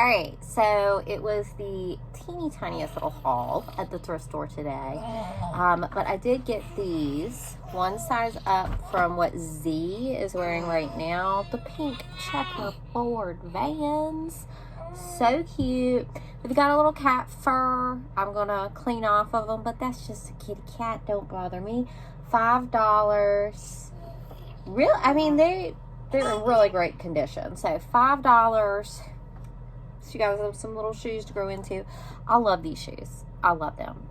Alright, so it was the teeny tiniest little haul at the thrift store today. But I did get these. One size up from what Z is wearing right now. The pink checkerboard Vans. So cute. We've got a little cat fur. I'm going to clean off of them, but that's just a kitty cat. Don't bother me. $5. Real, I mean, they're in really great condition. So $5. So you guys have some little shoes to grow into. I love these shoes. I love them.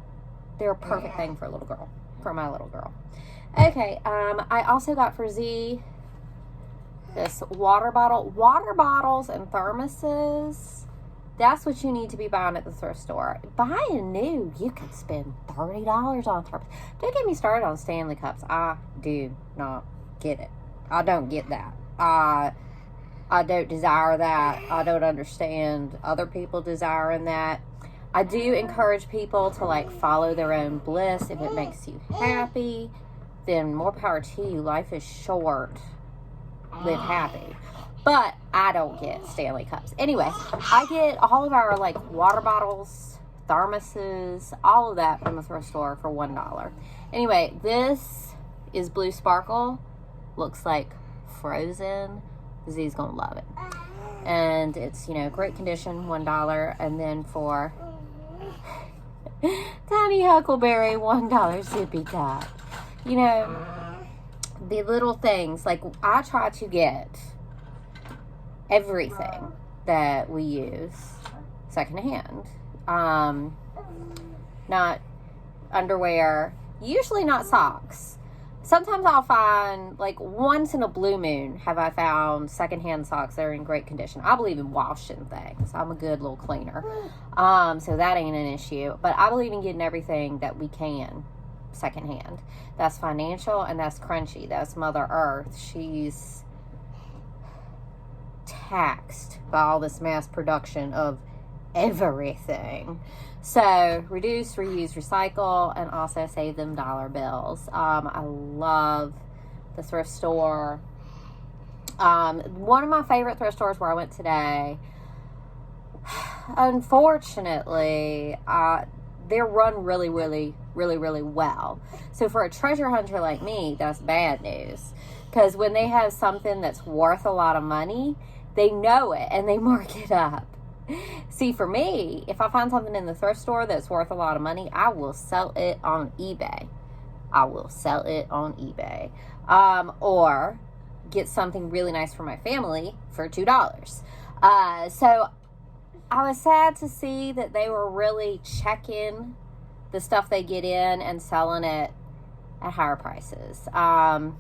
They're a perfect thing for a little girl. For my little girl. Okay, I also got for Z this water bottle. Water bottles and thermoses. That's what you need to be buying at the thrift store. Buying new, you can spend $30 on thermos. Don't get me started on Stanley cups. I do not get it. I don't get that. I don't desire that. I don't understand other people desiring that. I do encourage people to like follow their own bliss. If it makes you happy, then more power to you. Life is short. Live happy. But I don't get Stanley cups. Anyway, I get all of our like water bottles, thermoses, all of that from the thrift store for $1. Anyway, this is Blue Sparkle. Looks like frozen. Z's gonna love it. And it's, you know, great condition, $1. And then for Tiny Huckleberry, $1 zippy top. You know, the little things, like I try to get everything that we use secondhand. Not underwear, usually not socks. Sometimes I'll find, like once in a blue moon, have I found secondhand socks that are in great condition. I believe in washing things. I'm a good little cleaner. So that ain't an issue. But I believe in getting everything that we can secondhand. That's financial and that's crunchy. That's Mother Earth. She's taxed by all this mass production of everything. So reduce, reuse, recycle, and also save them dollar bills. I love the thrift store. One of my favorite thrift stores where I went today, unfortunately, they're run really well. So for a treasure hunter like me, that's bad news. Because when they have something that's worth a lot of money, they know it and they mark it up. See, for me, if I find something in the thrift store that's worth a lot of money, I will sell it on eBay. Or get something really nice for my family for $2. So I was sad to see that they were really checking the stuff they get in and selling it at higher prices. And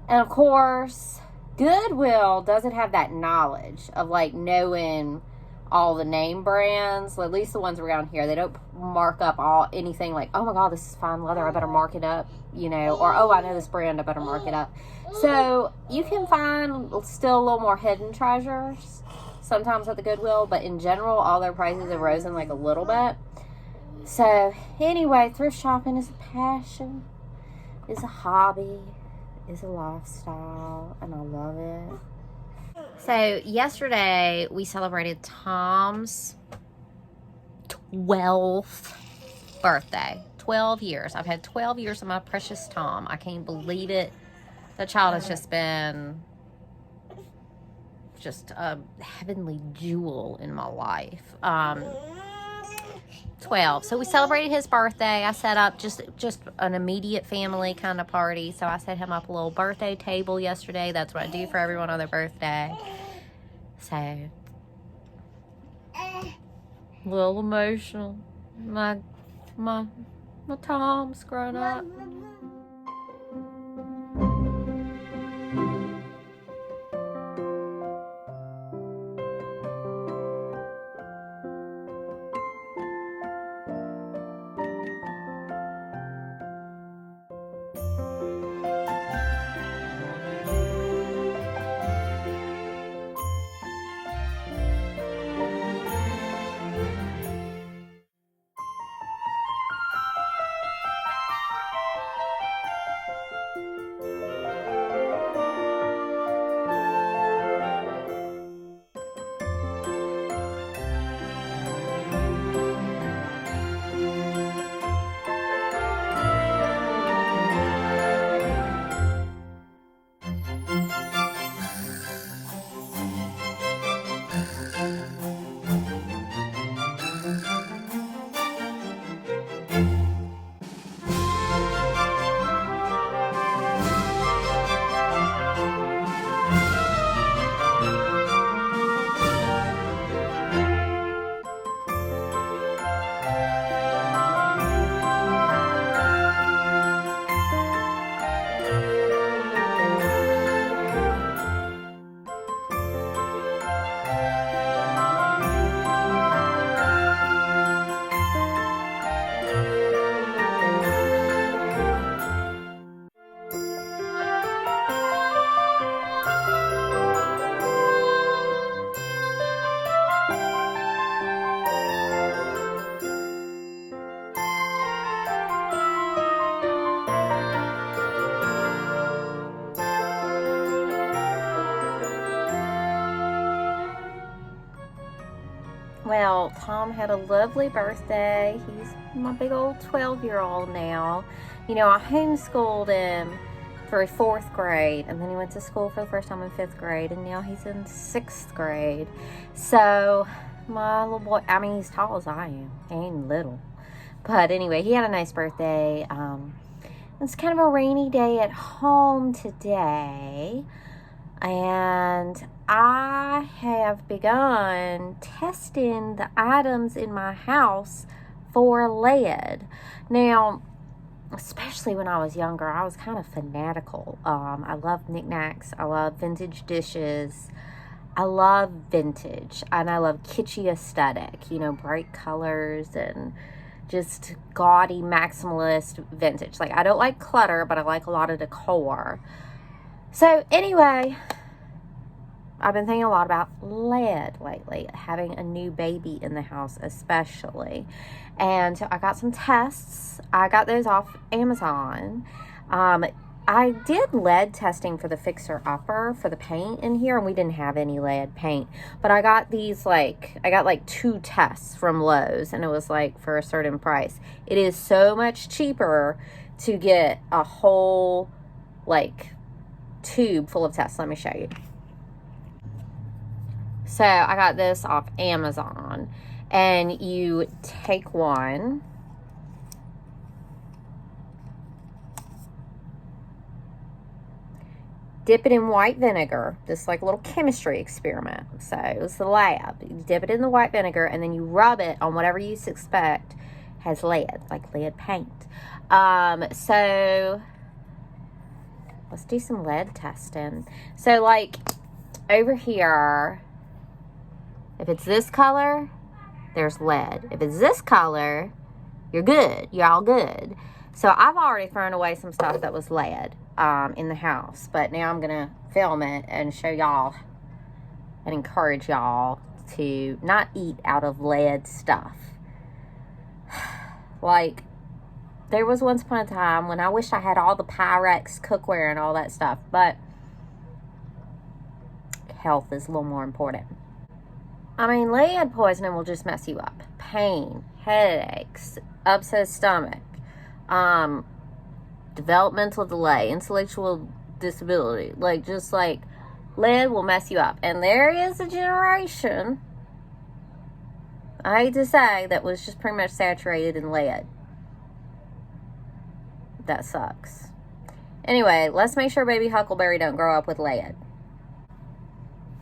of course, Goodwill doesn't have that knowledge of like knowing all the name brands, at least the ones around here. They don't mark up anything like, oh my god, this is fine leather, I better mark it up, you know, or oh, I know this brand, I better mark it up. So you can find still a little more hidden treasures sometimes at the Goodwill, but in general, all their prices have risen like a little bit. So anyway, thrift shopping is a passion, is a hobby, is a lifestyle, and I love it. So yesterday we celebrated Tom's 12th birthday. 12 years. I've had 12 years of my precious Tom. I can't believe it. The child has just been just a heavenly jewel in my life. 12. So we celebrated his birthday. I set up just an immediate family kind of party. So I set him up a little birthday table yesterday. That's what I do for everyone on their birthday. So a little emotional. My Tom's grown up. well, Tom had a lovely birthday. He's my big old 12-year-old now. You know, I homeschooled him through 4th grade, and then he went to school for the first time in 5th grade, and now he's in 6th grade. So my little boy, I mean, he's tall as I am. He ain't little. But anyway, he had a nice birthday. It's kind of a rainy day at home today, and I have begun testing the items in my house for lead. Now, especially when I was younger, I was kind of fanatical. I love knickknacks. I love vintage dishes. I love vintage, and I love kitschy aesthetic, you know, bright colors and just gaudy maximalist vintage. Like, I don't like clutter, but I like a lot of decor. So anyway, I've been thinking a lot about lead lately, having a new baby in the house especially. And so I got some tests. I got those off Amazon. I did lead testing for the Fixer Upper for the paint in here, and we didn't have any lead paint. But I got these, I got 2 tests from Lowe's, and it was for a certain price. It is so much cheaper to get a whole tube full of tests. Let me show you. So I got this off Amazon, and you take one, dip it in white vinegar, this little chemistry experiment. So it was the lab. You dip it in the white vinegar, and then you rub it on whatever you suspect has lead, like lead paint. So let's do some lead testing. So over here, if it's this color, there's lead. If it's this color, you're good. You're all good. So I've already thrown away some stuff that was lead in the house. But now I'm going to film it and show y'all and encourage y'all to not eat out of lead stuff. There was once upon a time when I wished I had all the Pyrex cookware and all that stuff. But health is a little more important. I mean, lead poisoning will just mess you up. Pain, headaches, upset stomach, developmental delay, intellectual disability. Lead will mess you up. And there is a generation, I hate to say, that was just pretty much saturated in lead. That sucks. Anyway, let's make sure baby Huckleberry don't grow up with lead.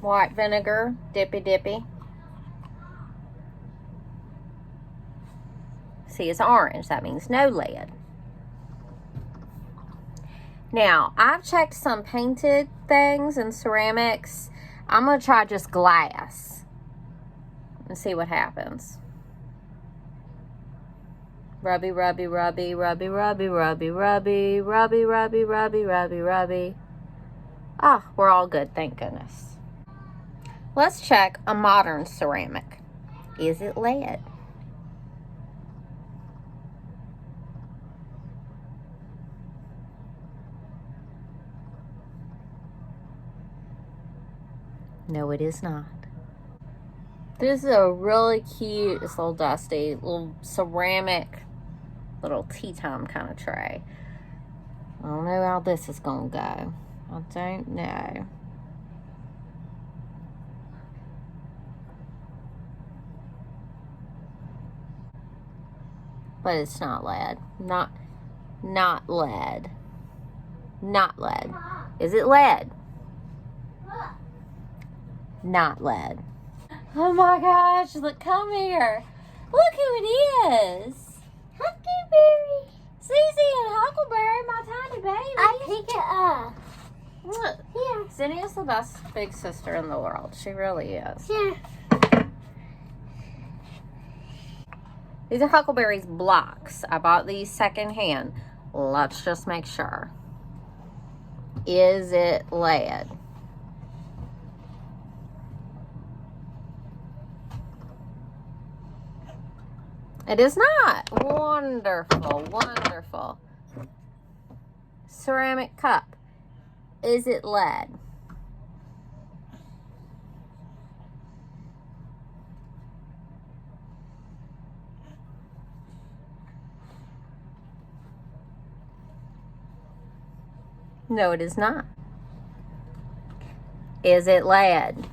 White vinegar, dippy dippy. See, it's orange. That means no lead. Now, I've checked some painted things and ceramics. I'm going to try just glass and see what happens. Rubby, rubby, rubby, rubby, rubby, rubby, rubby, rubby, rubby, rubby, rubby, rubby. Ah, we're all good, thank goodness. Let's check a modern ceramic. Is it lead? No, it is not. This is a really cute, it's a little dusty, little ceramic, little tea time kind of tray. I don't know how this is going to go. I don't know. But it's not lead. Not lead. Not lead. Is it lead? Not lead. Oh my gosh, look, come here. Look who it is. Huckleberry. Susie and Huckleberry, my tiny baby. I pick it up. Look. Here. Zinnia's the best big sister in the world. She really is. Here. These are Huckleberry's blocks. I bought these secondhand. Let's just make sure. Is it lead? It is not. Wonderful, wonderful. Ceramic cup. Is it lead? No, it is not. Is it lead?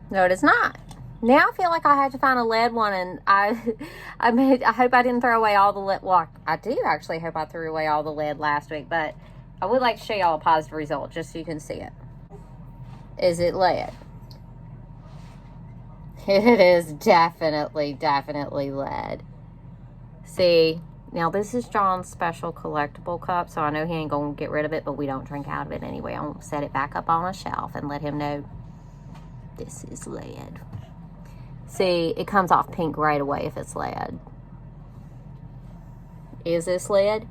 No, it is not. Now I feel like I had to find a lead one, and I hope I didn't throw away all the lead. Well, I do actually hope I threw away all the lead last week, but I would like to show y'all a positive result just so you can see it. Is it lead? It is definitely lead. See, now this is John's special collectible cup, so I know he ain't gonna get rid of it, but we don't drink out of it anyway. I'm gonna set it back up on a shelf and let him know this is lead. See, it comes off pink right away if it's lead. Is this lead?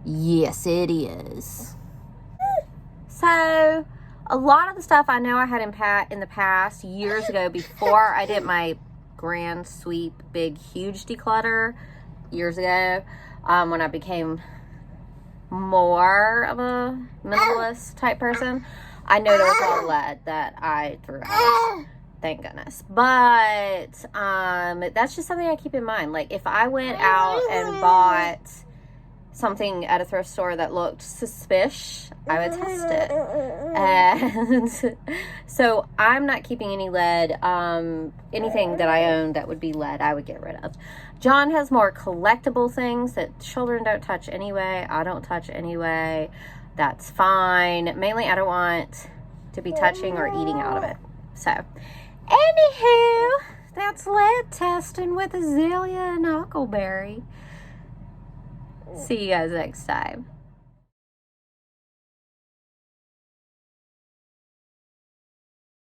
Yes, it is. So, a lot of the stuff I know I had in the past, years ago, before I did my grand sweep, big, huge declutter, years ago, when I became more of a minimalist type person, I know there was a lot of lead that I threw out. Thank goodness. But that's just something I keep in mind. Like, if I went out and bought something at a thrift store that looked suspicious, I would test it. And so I'm not keeping any lead. Anything that I own that would be lead, I would get rid of. John has more collectible things that children don't touch anyway. I don't touch anyway. That's fine. Mainly, I don't want to be touching or eating out of it. So, anywho, that's lead testing with Azalea and Huckleberry. See you guys next time.